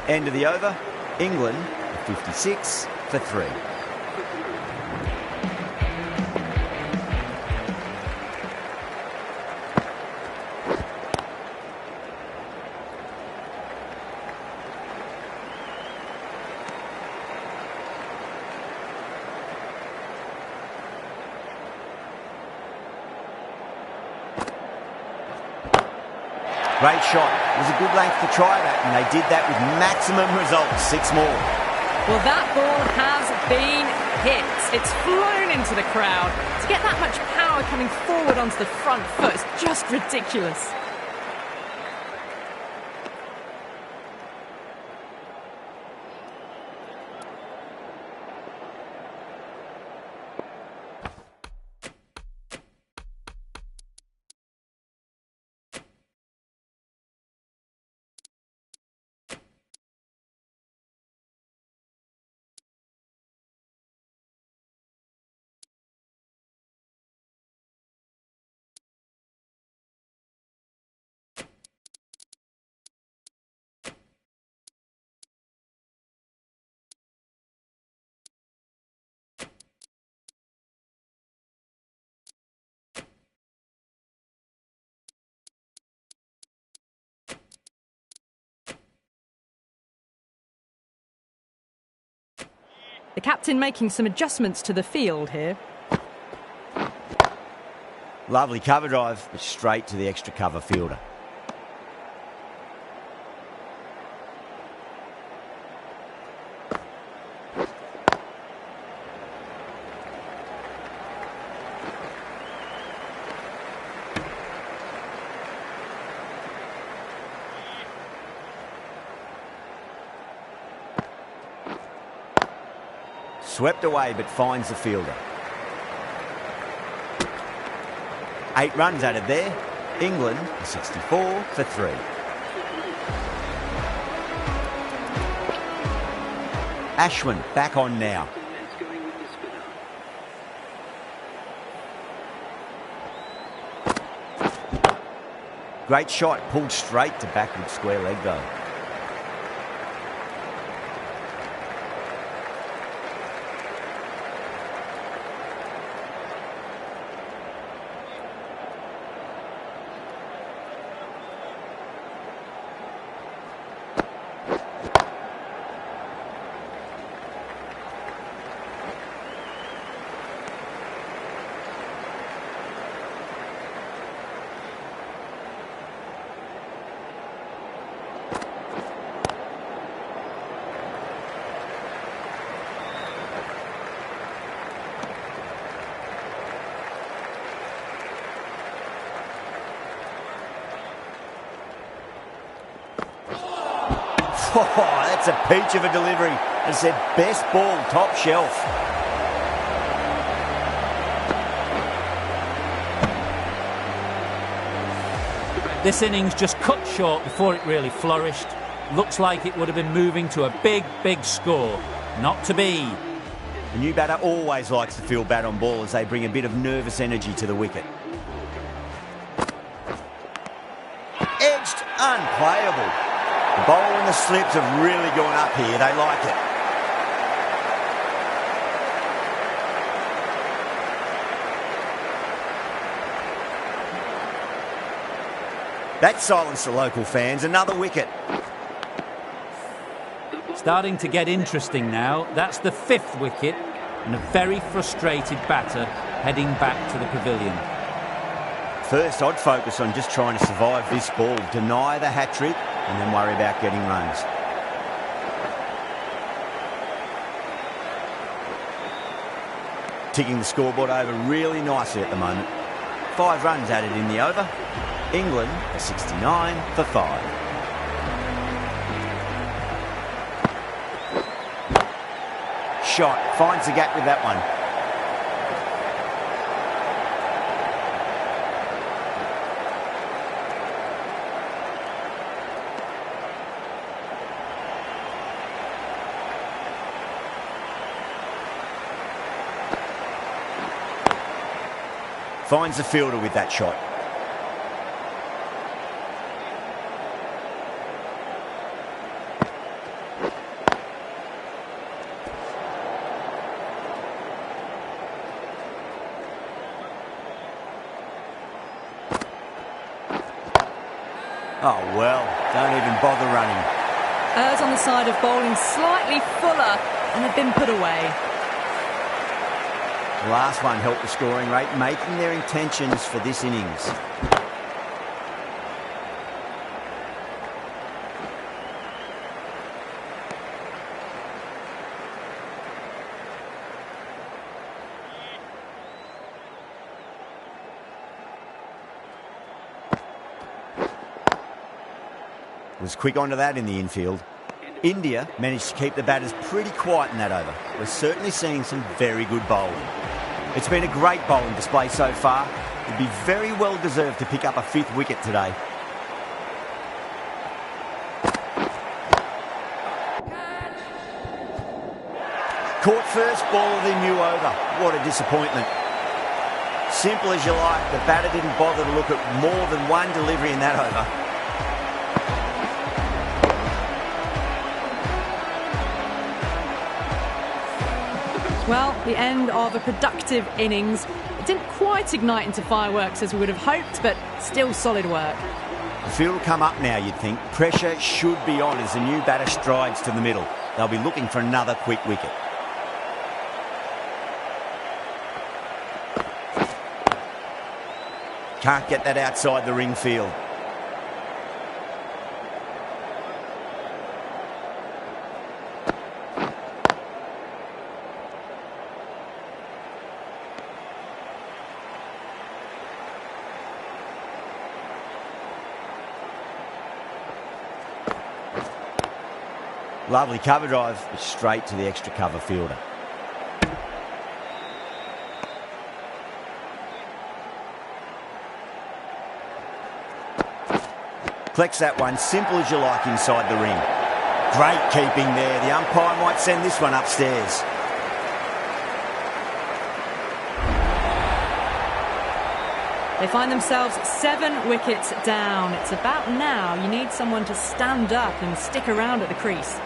End of the over. England 56 for 3. Great shot. It was a good length to try that, and they did that with maximum results. 6 more. Well, that ball has been hit. It's flown into the crowd. To get that much power coming forward onto the front foot is just ridiculous. The captain making some adjustments to the field here. Lovely cover drive, but straight to the extra cover fielder. Swept away but finds the fielder. 8 runs added there. England 64 for 3. Ashwin back on now. Great shot, pulled straight to backward square leg though. Oh, that's a peach of a delivery. It's their best ball, top shelf. This innings just cut short before it really flourished. Looks like it would have been moving to a big, big score. Not to be. The new batter always likes to feel bat on ball as they bring a bit of nervous energy to the wicket. Edged, unplayable. The bowler and the slips have really gone up here. They like it. That silenced the local fans. Another wicket. Starting to get interesting now. That's the 5th wicket and a very frustrated batter heading back to the pavilion. First, I'd focus on just trying to survive this ball, deny the hat-trick, and then worry about getting runs. Ticking the scoreboard over really nicely at the moment. 5 runs added in the over. England are 69 for 5. Shot, finds the gap with that one. Finds the fielder with that shot. Oh well, don't even bother running. Errs on the side of bowling slightly fuller and had been put away. The last one helped the scoring rate, making their intentions for this innings. Was quick onto that in the infield. India managed to keep the batters pretty quiet in that over. We're certainly seeing some very good bowling. It's been a great bowling display so far. It'd be very well deserved to pick up a 5th wicket today. Caught first ball of the new over. What a disappointment. Simple as you like, the batter didn't bother to look at more than one delivery in that over. Well, the end of a productive innings. It didn't quite ignite into fireworks as we would have hoped, but still solid work. The field will come up now, you'd think. Pressure should be on as the new batter strides to the middle. They'll be looking for another quick wicket. Can't get that outside the ring field. Lovely cover drive, but straight to the extra cover fielder. Collects that one, simple as you like, inside the ring. Great keeping there. The umpire might send this one upstairs. They find themselves 7 wickets down. It's about now. You need someone to stand up and stick around at the crease.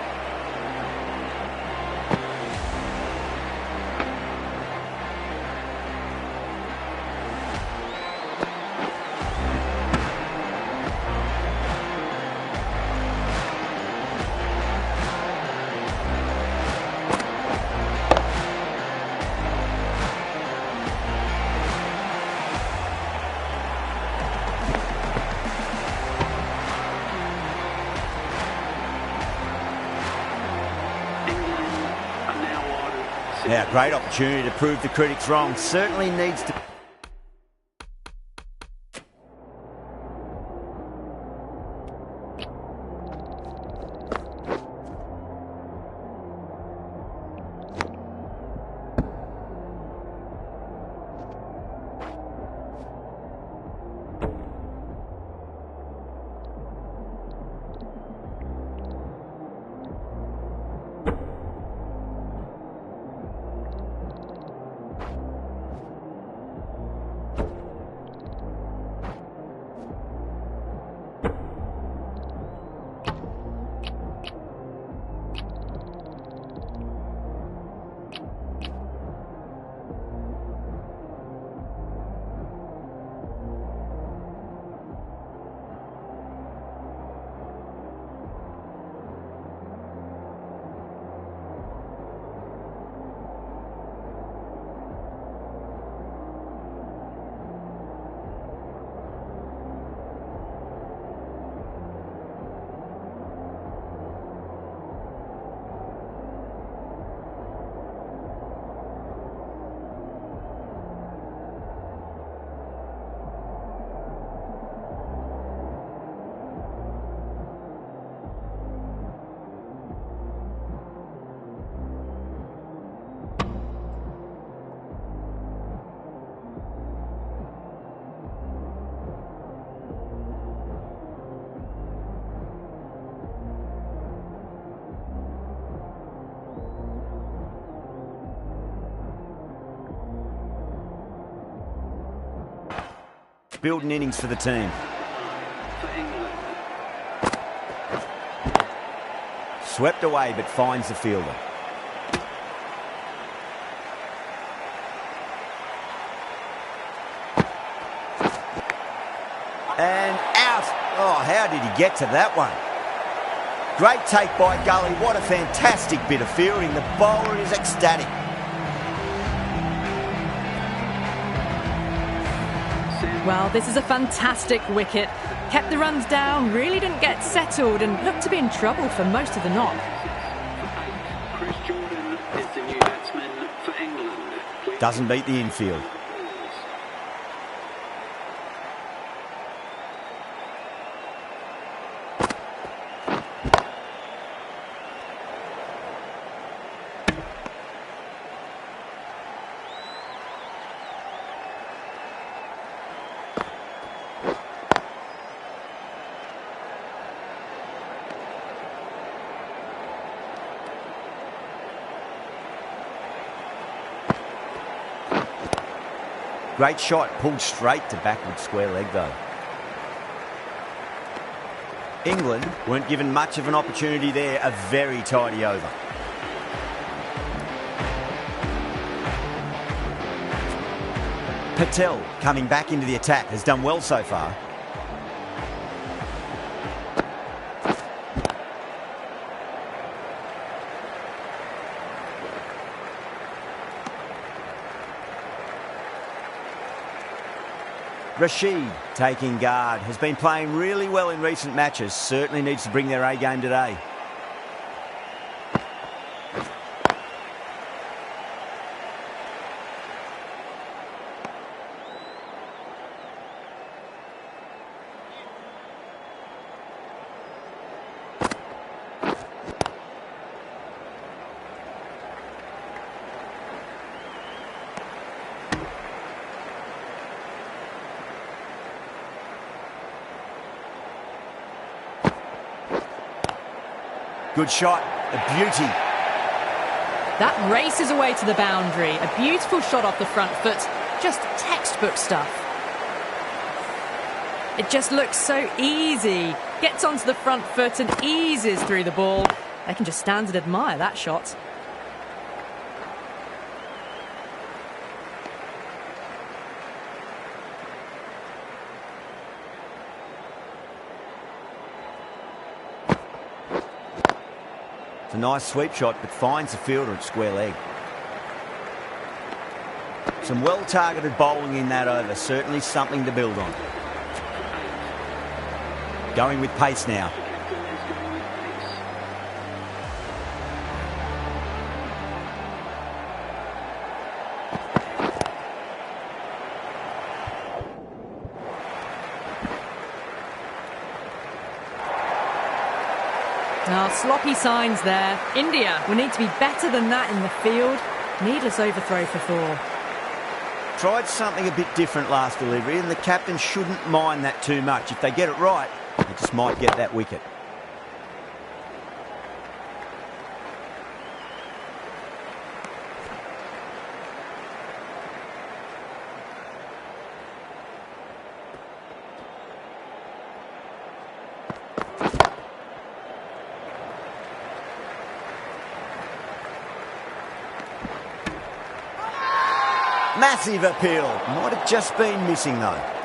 Now, great opportunity to prove the critics wrong. Certainly needs to... Building innings for the team. Swept away, but finds the fielder. And out. Oh, how did he get to that one? Great take by Gully. What a fantastic bit of fielding. The bowler is ecstatic. Well, this is a fantastic wicket. Kept the runs down, really didn't get settled and looked to be in trouble for most of the knock. Doesn't beat the infield. Great shot, pulled straight to backward square leg though. England weren't given much of an opportunity there, a very tidy over. Patel coming back into the attack, has done well so far. Rashid taking guard, has been playing really well in recent matches, certainly needs to bring their A game today. Good shot, a beauty. That races away to the boundary. A beautiful shot off the front foot. Just textbook stuff. It just looks so easy. Gets onto the front foot and eases through the ball. They can just stand and admire that shot. It's a nice sweep shot, but finds the fielder at square leg. Some well-targeted bowling in that over. Certainly something to build on. Going with pace now. Sloppy signs there. India will need to be better than that in the field. Needless overthrow for 4. Tried something a bit different last delivery, and the captain shouldn't mind that too much. If they get it right, they just might get that wicket. Massive appeal. Might have just been missing though.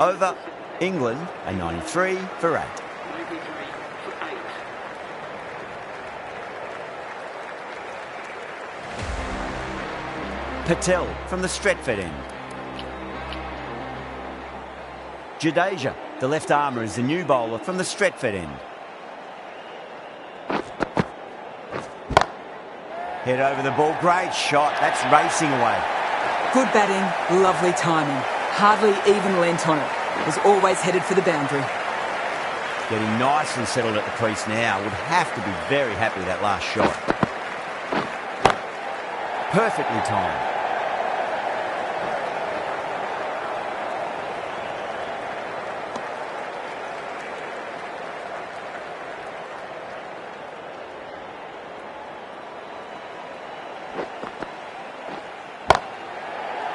Over, England, a 93 for 8. Patel from the Stretford end. Jadeja, the left armour, is the new bowler from the Stretford end. Head over the ball, great shot, that's racing away. Good batting, lovely timing. Hardly even leant on it. Was always headed for the boundary. Getting nicely settled at the crease now. Would have to be very happy with that last shot. Perfectly timed.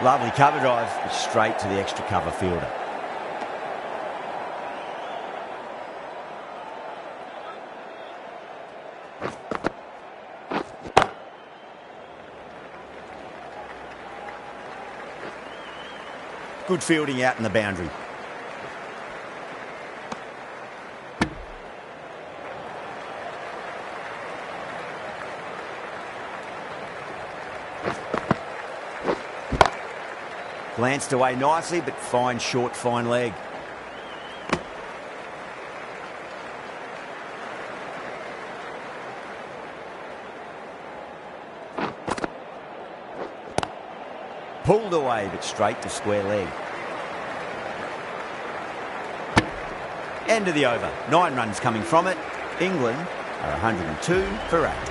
Lovely cover drive, straight to the extra cover fielder. Good fielding out in the boundary. Glanced away nicely, but fine short, fine leg. Pulled away, but straight to square leg. End of the over. 9 runs coming from it. England are 102 for 8.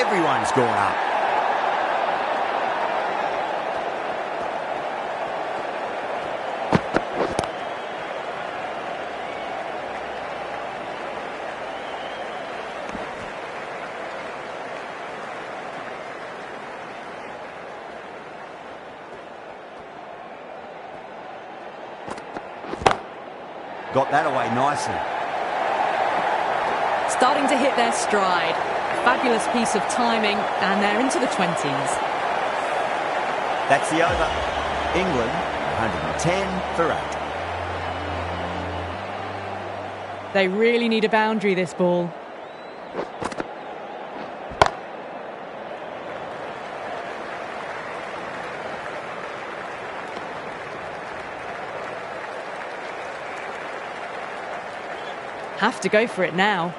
Everyone's gone up. Got that away nicely. Starting to hit their stride. A fabulous piece of timing, and they're into the 20s. That's the over. England, 110 for 8. They really need a boundary, this ball. Have to go for it now.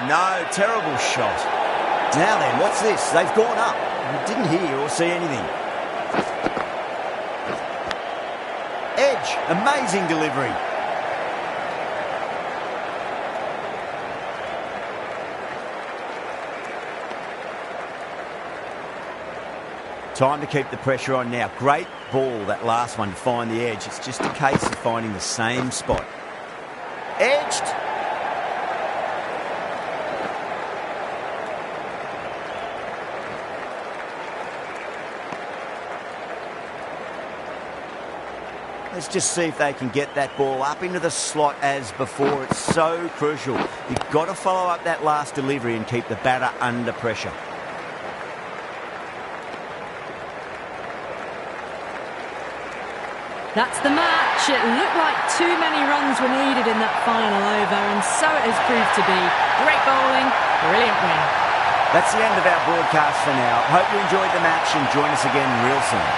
No. Terrible shot. Now then, what's this? They've gone up. Didn't hear or see anything. Edge. Amazing delivery. Time to keep the pressure on now. Great ball, that last one, to find the edge. It's just a case of finding the same spot. Edged. Let's just see if they can get that ball up into the slot as before. It's so crucial. You've got to follow up that last delivery and keep the batter under pressure. That's the match. It looked like too many runs were needed in that final over, and so it has proved to be. Great bowling, brilliant win. That's the end of our broadcast for now. Hope you enjoyed the match and join us again real soon.